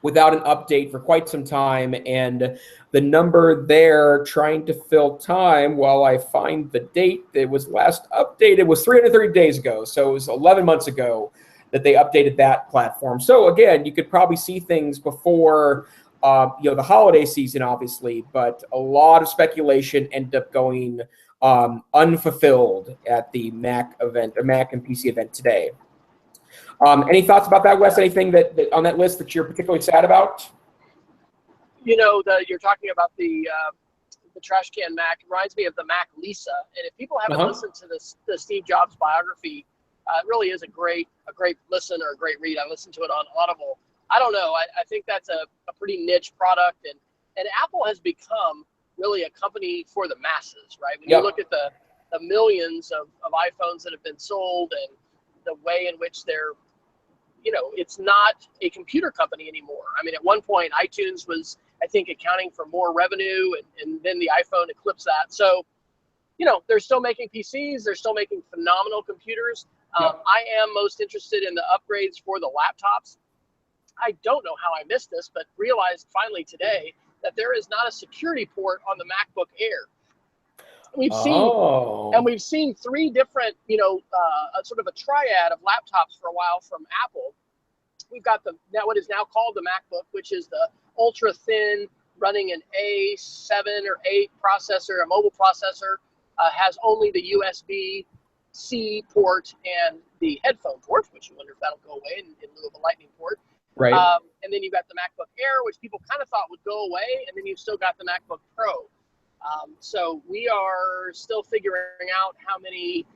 without an update for quite some time. And the number there, trying to fill time while I find the date that was last updated, was 330 days ago. So it was 11 months ago that they updated that platform. So again, you could probably see things before the holiday season, obviously, but a lot of speculation ended up going unfulfilled at the Mac event, or Mac and PC event today. Any thoughts about that, Wes? Anything that on that list that you're particularly sad about? You're talking about the trash can Mac. It reminds me of the Mac Lisa. And if people haven't listened to the Steve Jobs biography, it really is a great listen or a great read. I listened to it on Audible. I don't know. I think that's a pretty niche product, and Apple has become really a company for the masses, right? When you look at the millions of iPhones that have been sold and the way in which they're, it's not a computer company anymore. At one point, iTunes was, I think, accounting for more revenue, and then the iPhone eclipsed that. So, they're still making PCs. They're still making phenomenal computers. I am most interested in the upgrades for the laptops. I don't know how I missed this, but realized finally today that there is not a security port on the MacBook Air. We've seen three different, sort of a triad of laptops for a while from Apple. We've got what is now called the MacBook, which is the ultra thin, running an A7 or 8 processor, a mobile processor, has only the USB-C port and the headphone port, which you wonder if that'll go away in lieu of a Lightning port. Right. And then you've got the MacBook Air, which people kind of thought would go away, and then you've still got the MacBook Pro. So we are still figuring out how many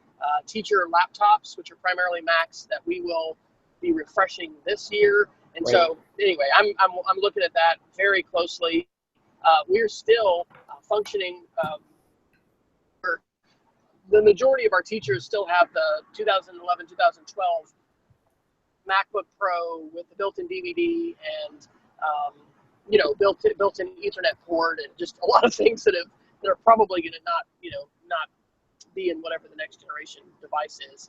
teacher laptops, which are primarily Macs, that we will be refreshing this year. And so anyway, I'm looking at that very closely. We're still functioning. The majority of our teachers still have the 2011, 2012 MacBook Pro with the built-in DVD and built-in Ethernet port, and just a lot of things that are probably going to not be in whatever the next generation device is.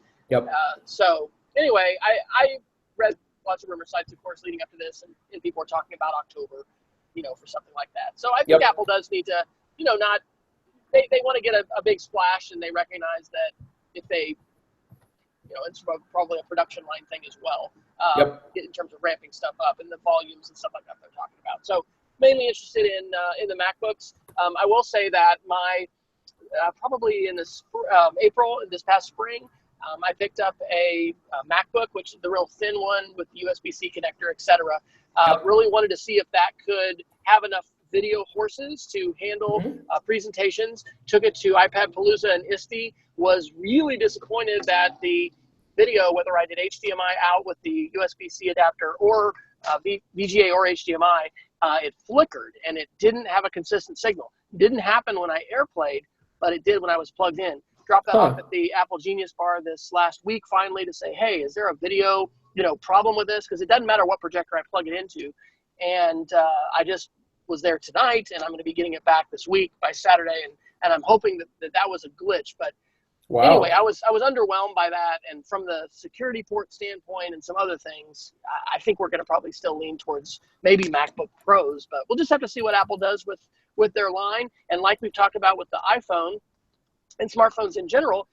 So anyway, I read lots of rumor sites, of course, leading up to this, and people are talking about October, for something like that. So I think Apple does need to, they want to get a big splash, and they recognize that if they it's probably a production line thing as well, in terms of ramping stuff up and the volumes and stuff like that they're talking about. So mainly interested in the MacBooks. I will say that my probably in this April, this past spring, I picked up a MacBook, which is the real thin one with the USB-C connector, etc. Really wanted to see if that could have enough video horses to handle presentations. Took it to iPad Palooza and ISTE. Was really disappointed that the video, whether I did HDMI out with the USB-C adapter or VGA or HDMI, it flickered and it didn't have a consistent signal. It didn't happen when I AirPlayed, but it did when I was plugged in. Dropped that off at the Apple Genius Bar this last week finally to say, hey, is there a video problem with this? Because it doesn't matter what projector I plug it into. And I just was there tonight, and I'm going to be getting it back this week by Saturday, and I'm hoping that was a glitch. But anyway, I was underwhelmed by that, and from the security port standpoint and some other things, I think we're going to probably still lean towards maybe MacBook Pros, but we'll just have to see what Apple does with their line. And like we've talked about with the iPhone and smartphones in general,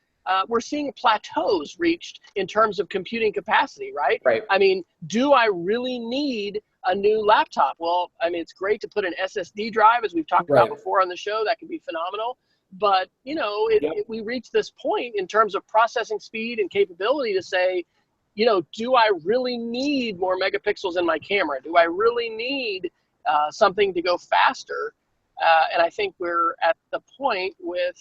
we're seeing plateaus reached in terms of computing capacity, right? I mean, do I really need a new laptop? Well, I mean, it's great to put an SSD drive, as we've talked about before on the show. That can be phenomenal. But, we reach this point in terms of processing speed and capability to say, do I really need more megapixels in my camera? Do I really need something to go faster? And I think we're at the point with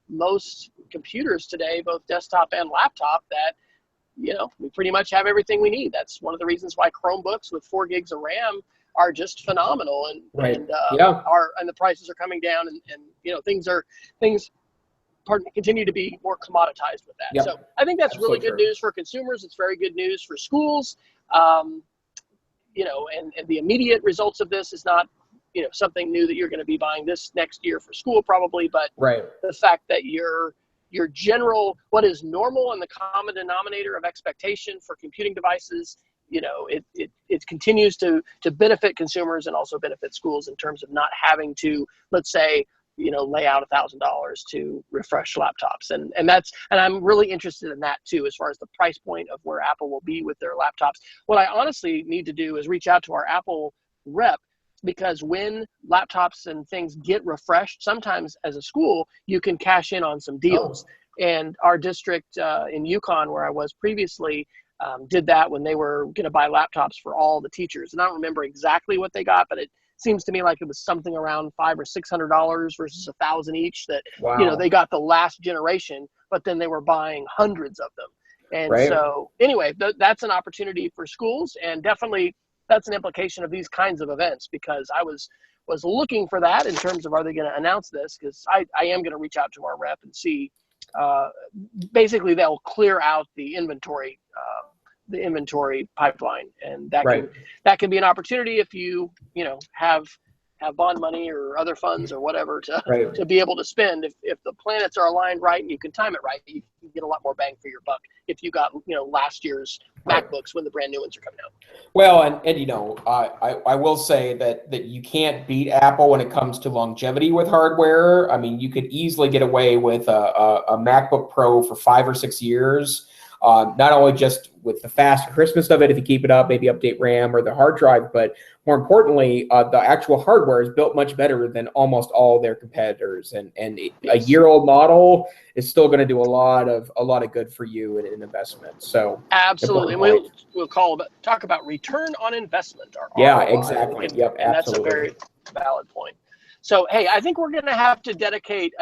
most computers today, both desktop and laptop, that we pretty much have everything we need. That's one of the reasons why Chromebooks with 4 gigs of RAM are just phenomenal, and the prices are coming down, and things continue to be more commoditized with that. So I think that's really good news for consumers. It's very good news for schools. And the immediate results of this is not something new that you're going to be buying this next year for school probably, but the fact that your general, what is normal and the common denominator of expectation for computing devices, it continues to benefit consumers and also benefit schools in terms of not having to, let's say, lay out $1,000 to refresh laptops. And I'm really interested in that too, as far as the price point of where Apple will be with their laptops. What I honestly need to do is reach out to our Apple rep, because when laptops and things get refreshed, sometimes as a school, you can cash in on some deals. And our district in Yukon, where I was previously, did that when they were going to buy laptops for all the teachers. And I don't remember exactly what they got, but it seems to me like it was something around $500 or $600 versus $1,000 each that, they got the last generation, but then they were buying hundreds of them. And so anyway, that's an opportunity for schools, and definitely that's an implication of these kinds of events, because I was looking for that in terms of, are they going to announce this? Because I am going to reach out to our rep and see, basically they'll clear out the inventory pipeline, and that can be an opportunity if you have bond money or other funds or whatever to be able to spend. If the planets are aligned right and you can time it right, you can get a lot more bang for your buck if you got last year's MacBooks when the brand new ones are coming out. Well, and I will say that you can't beat Apple when it comes to longevity with hardware. I mean, you could easily get away with a MacBook Pro for 5 or 6 years. Not only just with the fast Christmas of it, if you keep it up, maybe update RAM or the hard drive, but more importantly, the actual hardware is built much better than almost all their competitors. And a year-old model is still going to do a lot of good for you in an investment. So absolutely, we'll talk about return on investment. Or ROI. And Exactly. Absolutely. That's a very valid point. So hey, I think we're going to have to dedicate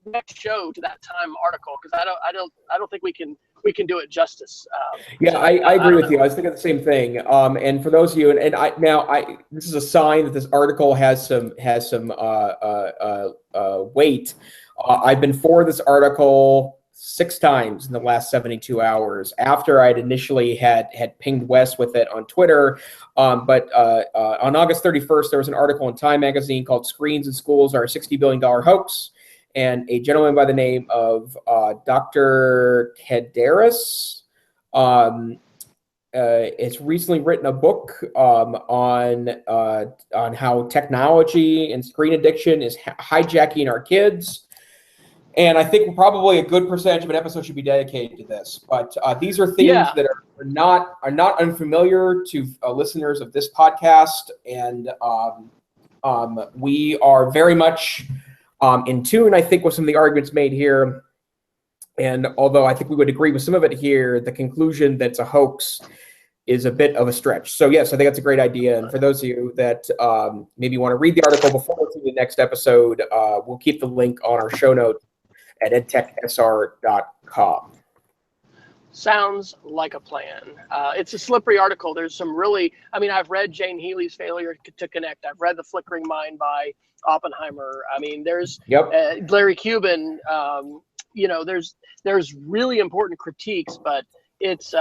next show to that Time article, because I don't think we can do it justice. I agree with you. I was thinking the same thing. And for those of you, and this is a sign that this article has some weight. I've been for this article 6 times in the last 72 hours after I'd initially had pinged Wes with it on Twitter. But on August 31st, there was an article in Time magazine called "Screens in Schools Are a $60 billion Hoax." And a gentleman by the name of Dr. Kadaris has recently written a book on how technology and screen addiction is hijacking our kids. And I think probably a good percentage of an episode should be dedicated to this. But these are themes Yeah. that are not unfamiliar to listeners of this podcast, and we are very much in tune, I think, with some of the arguments made here. And although I think we would agree with some of it here, the conclusion that it's a hoax is a bit of a stretch. So yes, I think that's a great idea. And for those of you that maybe want to read the article before we see the next episode, we'll keep the link on our show notes at edtechsr.com. Sounds like a plan. It's a slippery article. There's some really, I mean, I've read Jane Healy's Failure to Connect. I've read The Flickering Mind by Oppenheimer. I mean, there's Larry Cuban. You know, there's really important critiques, but it's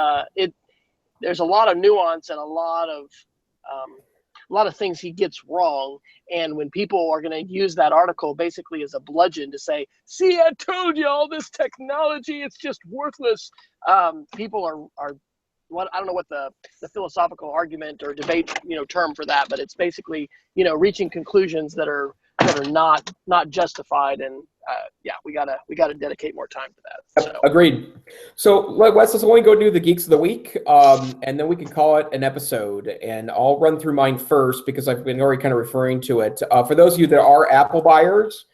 there's a lot of nuance and a lot of things he gets wrong. And when people are going to use that article basically as a bludgeon to say, see, I told you all this technology, it's just worthless. People are what, I don't know what the philosophical argument or debate, term for that, but it's basically, reaching conclusions that are not justified. And we gotta dedicate more time to that. So. Agreed. So Wes, let's only go do the Geeks of the Week, and then we can call it an episode. And I'll run through mine first because I've been already kind of referring to it. For those of you that are Apple buyers,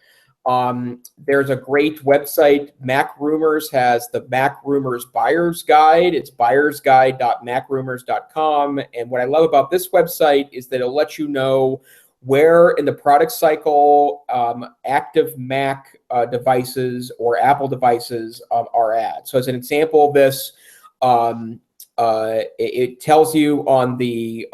there's a great website. Mac Rumors has the Mac Rumors Buyer's Guide. It's buyersguide.macrumors.com. And what I love about this website is that it'll let you know where in the product cycle active Mac devices or Apple devices are at. So as an example of this, it tells you on the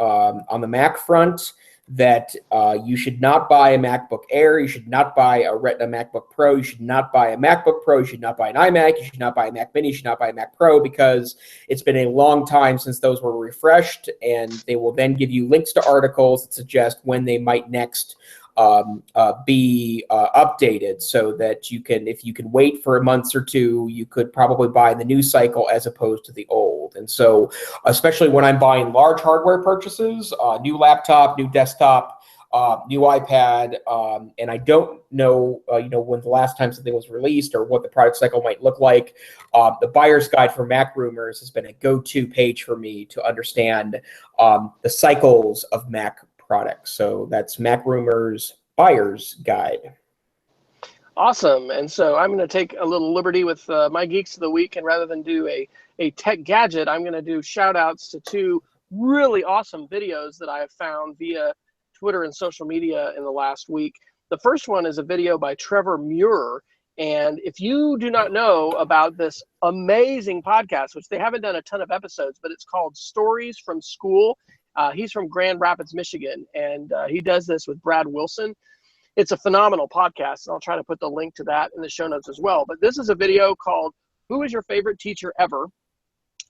Mac front that you should not buy a MacBook Air, you should not buy a Retina MacBook Pro, you should not buy a MacBook Pro, you should not buy an iMac, you should not buy a Mac Mini, you should not buy a Mac Pro because it's been a long time since those were refreshed, and they will then give you links to articles that suggest when they might next be updated, so that you can, if you can wait for a month or two, you could probably buy the new cycle as opposed to the old. And so, especially when I'm buying large hardware purchases, new laptop, new desktop, new iPad, and I don't know, when the last time something was released or what the product cycle might look like, the Buyer's Guide for Mac Rumors has been a go-to page for me to understand the cycles of Mac products. So that's Mac Rumors Buyer's Guide. Awesome. And so I'm going to take a little liberty with my Geeks of the Week, and rather than do a tech gadget, I'm going to do shout outs to two really awesome videos that I have found via Twitter and social media in the last week. The first one is a video by Trevor Muir. And if you do not know about this amazing podcast, which they haven't done a ton of episodes, but it's called Stories from School. He's from Grand Rapids, Michigan, and he does this with Brad Wilson. It's a phenomenal podcast, and I'll try to put the link to that in the show notes as well. But this is a video called Who is Your Favorite Teacher Ever?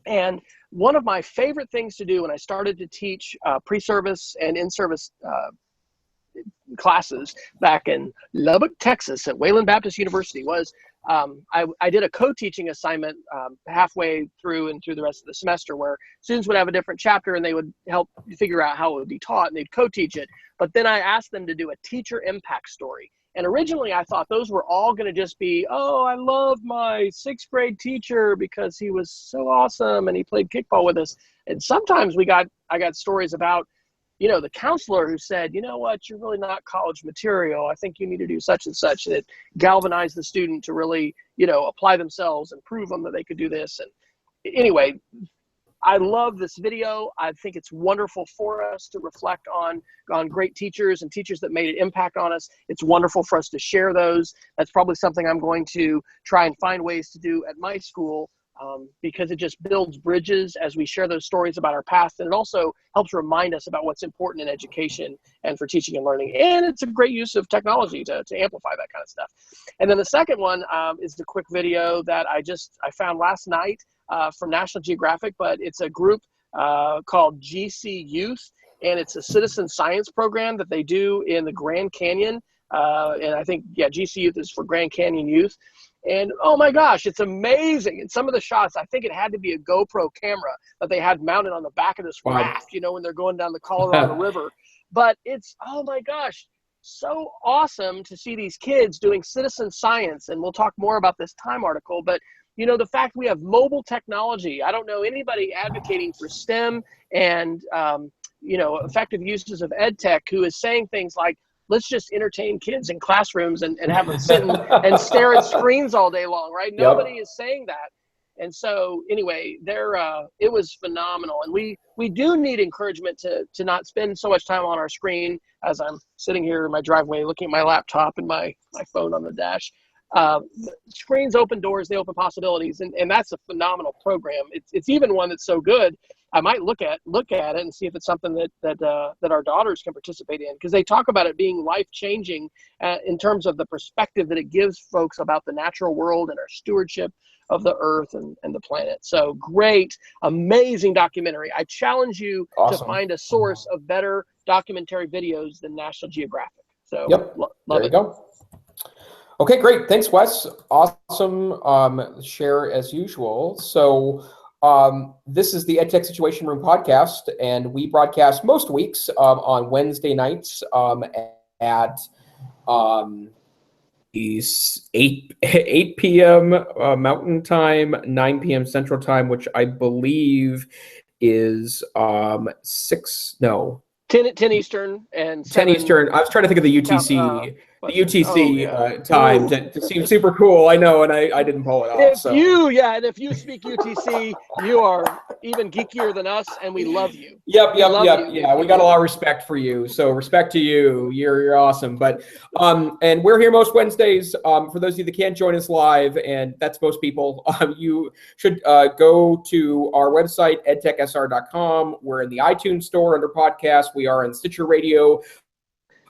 And one of my favorite things to do when I started to teach pre-service and in-service classes back in Lubbock, Texas at Wayland Baptist University was I did a co-teaching assignment halfway through and through the rest of the semester, where students would have a different chapter and they would help figure out how it would be taught, and they'd co-teach it. But then I asked them to do a teacher impact story. And originally I thought those were all going to just be, oh, I love my sixth grade teacher because he was so awesome and he played kickball with us. And sometimes I got stories about, the counselor who said, you know what, you're really not college material. I think you need to do such and such. And it galvanized the student to really, apply themselves and prove them that they could do this. And anyway, I love this video. I think it's wonderful for us to reflect on great teachers and teachers that made an impact on us. It's wonderful for us to share those. That's probably something I'm going to try and find ways to do at my school. Because it just builds bridges as we share those stories about our past, and it also helps remind us about what's important in education and for teaching and learning. And it's a great use of technology to amplify that kind of stuff. And then the second one is the quick video that I found last night from National Geographic, but it's a group called GC Youth, and it's a citizen science program that they do in the Grand Canyon. And I think, GC Youth is for Grand Canyon Youth. And oh my gosh, it's amazing. And some of the shots, I think it had to be a GoPro camera that they had mounted on the back of this raft, when they're going down the Colorado River. But it's, oh my gosh, so awesome to see these kids doing citizen science. And we'll talk more about this Time article, but you know, the fact we have mobile technology, I don't know anybody advocating for STEM and, you know, effective uses of EdTech who is saying things like, let's just entertain kids in classrooms and have them sit and stare at screens all day long, right? Yep. Nobody is saying that. And so anyway, it was phenomenal. And we do need encouragement to not spend so much time on our screen as I'm sitting here in my driveway looking at my laptop and my phone on the dash. Screens open doors, they open possibilities, and that's a phenomenal program. It's even one that's so good, I might look at it and see if it's something that our daughters can participate in, because they talk about it being life-changing in terms of the perspective that it gives folks about the natural world and our stewardship of the earth and the planet. So great, amazing documentary. I challenge you to find a source of better documentary videos than National Geographic. So yep, love there it. you go. Okay, great. Thanks, Wes. Awesome share as usual. So this is the EdTech Situation Room podcast, and we broadcast most weeks on Wednesday nights at 8 p.m. Mountain Time, 9 p.m. Central Time, which I believe is 10 Eastern and 10 Eastern. I was trying to think of the UTC. Time to seem super cool. I know, and I didn't pull it off. If you speak UTC, you are even geekier than us, and we love you. Yep. Yeah, we got a lot of respect for you. So respect to you. You're awesome. But and we're here most Wednesdays. For those of you that can't join us live, and that's most people, you should go to our website, edtechsr.com. We're in the iTunes store under podcast. We are in Stitcher Radio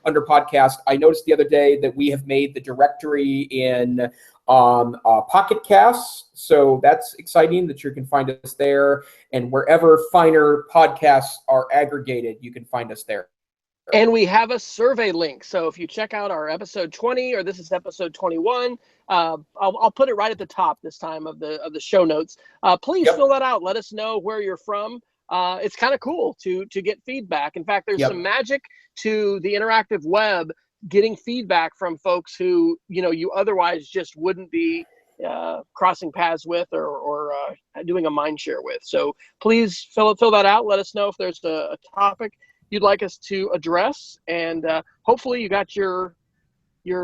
under podcast. I noticed the other day that we have made the directory in Pocket Casts, so that's exciting that you can find us there, and wherever finer podcasts are aggregated, you can find us there. And we have a survey link, so if you check out our episode 20, or this is episode 21, I'll put it right at the top this time of the show notes. Please fill that out. Let us know where you're from. It's kind of cool to get feedback. In fact, there's some magic to the interactive web, getting feedback from folks who, you know, you otherwise just wouldn't be crossing paths with or doing a mind share with. So please fill that out. Let us know if there's a topic you'd like us to address. And hopefully you got your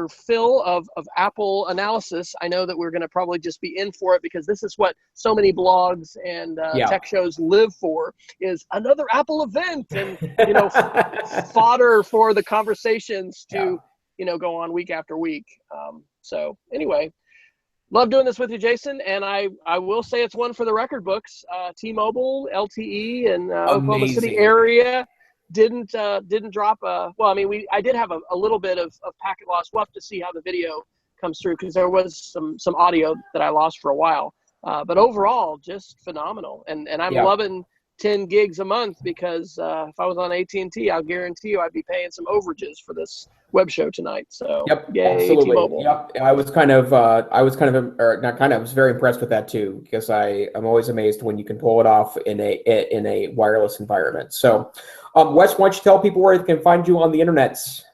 fill of Apple analysis. I know that we're going to probably just be in for it, because this is what so many blogs and tech shows live for, is another Apple event and, you know, fodder for the conversations to, you know, go on week after week. So anyway, love doing this with you, Jason. And I will say it's one for the record books. T-Mobile, LTE, and Oklahoma City area didn't drop well, I mean, I did have a little bit of packet loss. We'll have to see how the video comes through, because there was some audio that I lost for a while, but overall just phenomenal. And I'm loving 10 gigs a month, because if I was on AT&T, I'll guarantee you I'd be paying some overages for this web show tonight. So yay, absolutely. T-Mobile. I was very impressed with that too, because I'm always amazed when you can pull it off in a wireless environment. So Wes, why don't you tell people where they can find you on the internets?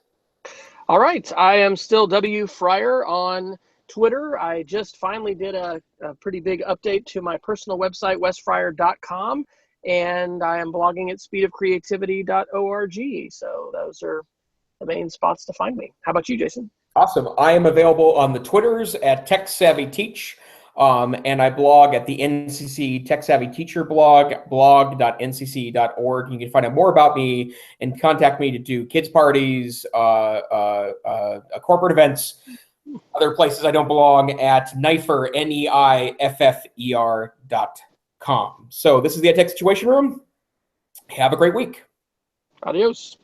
All right. I am still W Fryer on Twitter. I just finally did a pretty big update to my personal website, wesfryer.com, and I am blogging at speedofcreativity.org. So those are the main spots to find me. How about you, Jason? Awesome. I am available on the Twitters at TechSavvyTeach. And I blog at the NCC Tech Savvy Teacher blog, blog.ncc.org. You can find out more about me and contact me to do kids parties, corporate events, other places I don't belong at Neifer, NEIFFER.com. So this is the EdTech Situation Room. Have a great week. Adios.